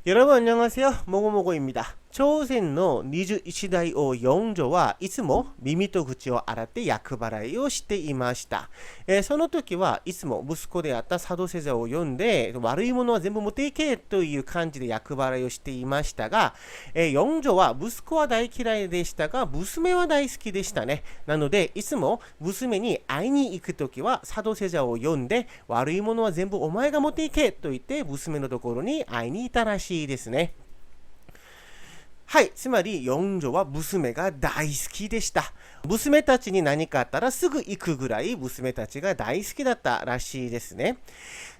여러분 안녕하세요. 모고모고입니다. 朝鮮の21代王4女はいつも耳と口を洗って厄払いをしていました。その時はいつも息子であった佐渡世座を呼んで悪いものは全部持っていけという感じで厄払いをしていましたが、4女は息子は大嫌いでしたが娘は大好きでしたね。なのでいつも娘に会いに行く時は佐渡世座を呼んで悪いものは全部お前が持っていけと言って娘のところに会いに行ったらしいですね。はい、つまり4女は娘が大好きでした。娘たちに何かあったらすぐ行くぐらい娘たちが大好きだったらしいですね。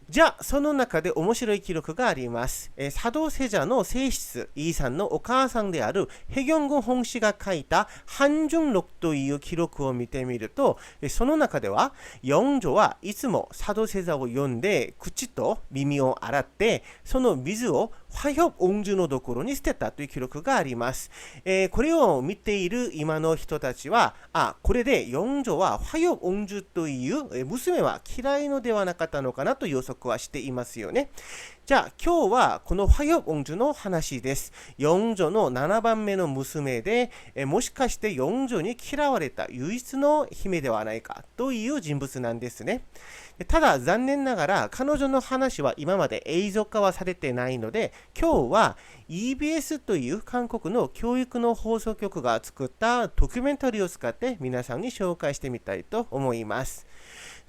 じゃあ、その中で面白い記録があります。佐渡世者の正室、イーさんのお母さんであるヘギョング本氏が書いた한중록という記録を見てみると、その中では、四女はいつも佐渡世者を呼んで、口と耳を洗って、その水を화협옹주のところに捨てたという記録があります。これを見ている今の人たちは、これで四女は화협옹주という娘は嫌いのではなかったのかなと予測はしていますよね。じゃあ今日はこの화협옹주の話です。四女の7番目の娘で、もしかして四女に嫌われた唯一の姫ではないかという人物なんですね。ただ残念ながら彼女の話は今まで映像化はされてないので、今日は EBS という韓国の教育の放送局が作ったドキュメンタリーを使って皆さんに紹介してみたいと思います。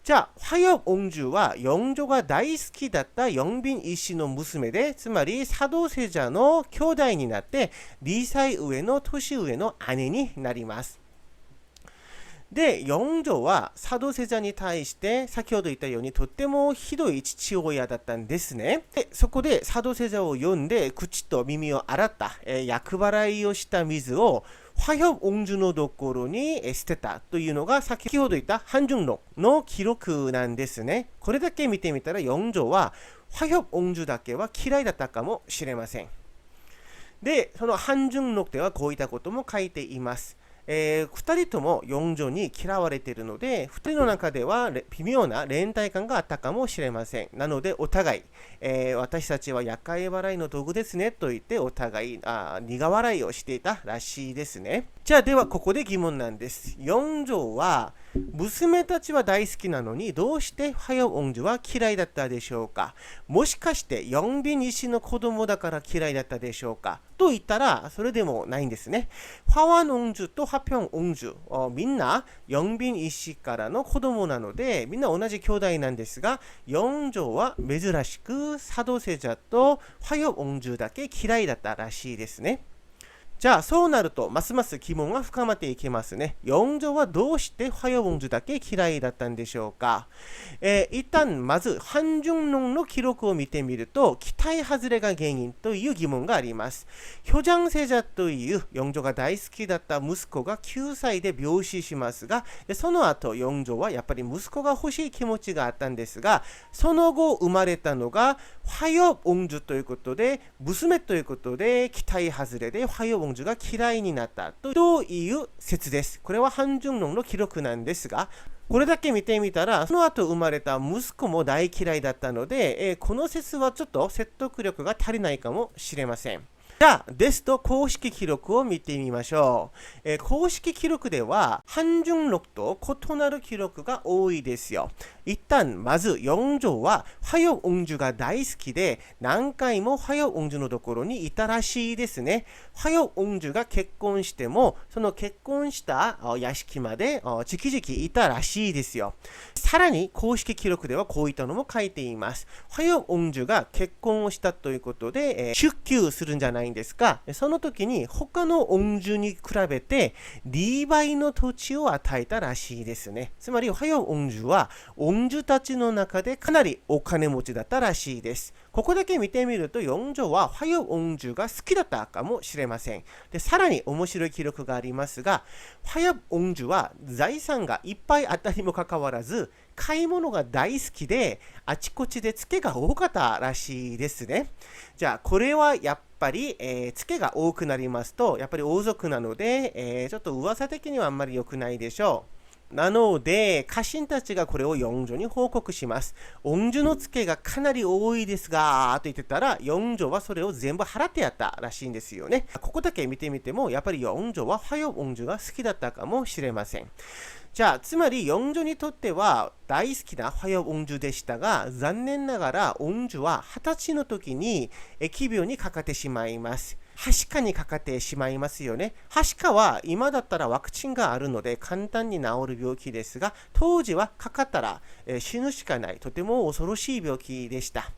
じゃあ、화협옹주は四女が大好きだった영빈医師の娘で、つまり佐渡世者の兄弟になって2歳上の年上の姉になります。で、四女は佐渡世者に対して先ほど言ったようにとってもひどい父親だったんですね。で、そこで佐渡世者を呼んで口と耳を洗った、厄払いをした水を화협옹주のところに捨てたというのが先ほど言った한중록の記録なんですね。これだけ見てみたら四女は화협옹주だけは嫌いだったかもしれません。で、その한중록ではこういったことも書いています。2人とも四女に嫌われているので、2人の中では微妙な連帯感があったかもしれません。なのでお互い、私たちは厄介払いの道具ですねと言ってお互い苦笑いをしていたらしいですね。じゃあではここで疑問なんです。四女は娘たちは大好きなのにどうして화협옹주は嫌いだったでしょうか。もしかして영빈医師の子供だから嫌いだったでしょうかと言ったらそれでもないんですね。화환옹주と화평옹주、みんな영빈医師からの子供なのでみんな同じ兄弟なんですが、四女は珍しく佐渡世者と화협옹주だけ嫌いだったらしいですね。じゃあそうなるとますます疑問が深まっていきますね。四女はどうして화협옹주だけ嫌いだったんでしょうか。一旦まず한중록の記録を見てみると期待外れが原因という疑問があります。효장世者という四女が大好きだった息子が9歳で病死しますが、その後四女はやっぱり息子が欲しい気持ちがあったんですが、その後生まれたのが화협옹주ということで娘ということで期待外れで화협옹주が嫌いになったという説です。これは한중록の記録なんですが、これだけ見てみたらその後生まれた息子も大嫌いだったので、この説はちょっと説得力が足りないかもしれません。じゃあですと公式記録を見てみましょう。公式記録では한중록と異なる記録が多いですよ。一旦まず四女は화협옹주が大好きで何回も화협옹주のところにいたらしいですね。화협옹주が結婚してもその結婚した屋敷までじきじきいたらしいですよ。さらに公式記録ではこういったのも書いています。화협옹주が結婚をしたということで、出給するんじゃないんですが、その時に他の翁主に比べて2倍の土地を与えたらしいですね。つまり화협옹주は翁主たちの中でかなりお金持ちだったらしいです。ここだけ見てみると四女は화협옹주が好きだったかもしれません。で、さらに面白い記録がありますが、화협옹주は財産がいっぱいあったにもかかわらず買い物が大好きであちこちでツケが多かったらしいですね。じゃあこれはやっぱり、ツケが多くなりますとやっぱり王族なので、ちょっと噂的にはあんまり良くないでしょう。なので、家臣たちがこれを四女に報告します。恩樹の付けがかなり多いですが、と言ってたら、四女はそれを全部払ってやったらしいんですよね。ここだけ見てみても、やっぱり四女は화엽恩樹が好きだったかもしれません。じゃあ、つまり四女にとっては大好きな화엽恩樹でしたが、残念ながら恩樹は20歳の時に疫病にかかってしまいます。はしかにかかってしまいますよね。はしかは今だったらワクチンがあるので簡単に治る病気ですが、当時はかかったら死ぬしかない、とても恐ろしい病気でした。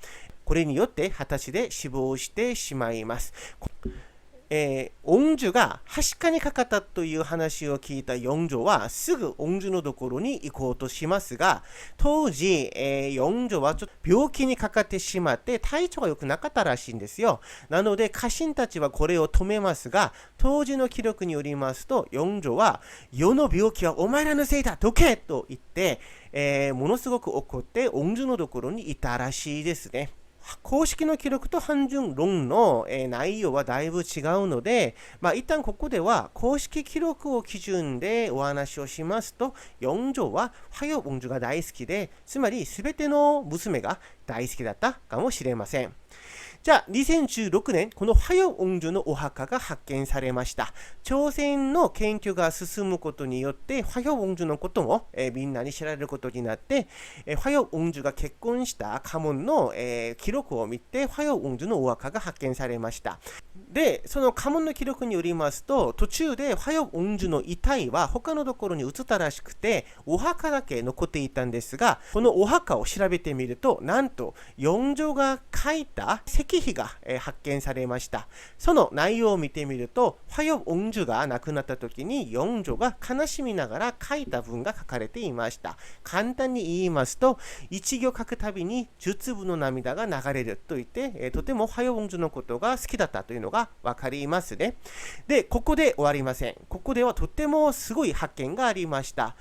これによって20歳で死亡してしまいます。恩樹がはしかにかかったという話を聞いた四女はすぐ恩樹のところに行こうとしますが、当時、四女はちょっと病気にかかってしまって体調が良くなかったらしいんですよ。なので家臣たちはこれを止めますが、当時の記録によりますと四女は世の病気はお前らのせいだ、どけと言って、ものすごく怒って恩樹のところにいたらしいですね。公式の記録と한중論の内容はだいぶ違うので、一旦ここでは公式記録を基準でお話をしますと、四女は화엽恩樹が大好きで、つまり全ての娘が大好きだったかもしれません。じゃあ、2016年、この화엽恩樹のお墓が発見されました。朝鮮の研究が進むことによって、화엽恩樹のことも、みんなに知られることになって、화엽恩樹が結婚した家紋の、記録を見て、화엽恩樹のお墓が発見されました。で、その家紋の記録によりますと、途中で화엽恩樹の遺体は他のところに移ったらしくて、お墓だけ残っていたんですが、このお墓を調べてみると、なんと四女が書いた石碑が発見されました。その内容を見てみると、화엽恩樹が亡くなった時に四女が悲しみながら書いた文が書かれていました。簡単に言いますと、一行書くたびに10粒の涙が流れると言って、とても화엽恩樹のことが好きだったというのがわかりますね。で、ここで終わりません。ここではとてもすごい発見がありました。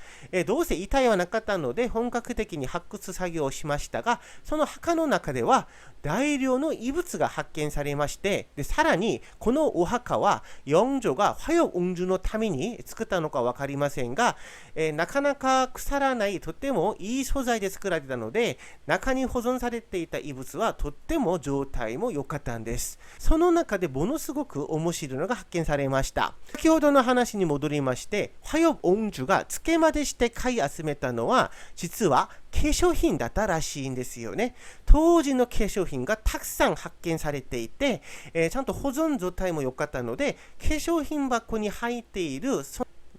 どうせ遺体はなかったので本格的に発掘作業をしましたが、その墓の中では大量の遺物が発見されまして、でさらにこのお墓は四女が화엽恩樹のために作ったのか分かりませんが、なかなか腐らないとてもいい素材で作られたので、中に保存されていた遺物はとっても状態も良かったんです。その中でものすごく面白いのが発見されました。先ほどの話に戻りまして、화엽恩樹が付けまでして買い集めたのは実は化粧品だったらしいんですよね。当時の化粧品がたくさん発見されていて、ちゃんと保存状態も良かったので、化粧品箱に入っている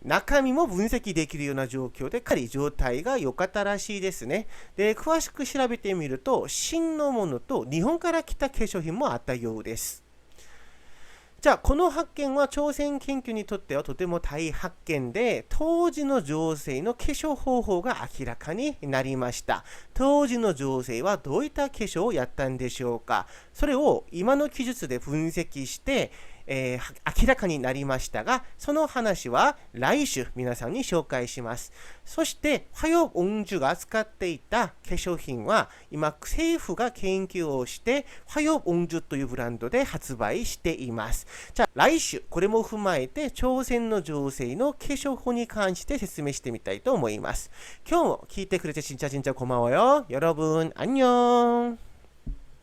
中身も分析できるような状況で、かなり状態が良かったらしいですね。で、詳しく調べてみると、真のものと日本から来た化粧品もあったようです。じゃあこの発見は朝鮮研究にとってはとても大発見で、当時の女性の化粧方法が明らかになりました。当時の女性はどういった化粧をやったんでしょうか。それを今の技術で分析して明らかになりましたが、その話は来週皆さんに紹介します。そして화엽恩樹が使っていた化粧品は今政府が研究をして화엽恩樹というブランドで発売しています。じゃあ来週これも踏まえて朝鮮の情勢の化粧法に関して説明してみたいと思います。今日も聞いてくれて진짜 고마워요。여러분 안녕。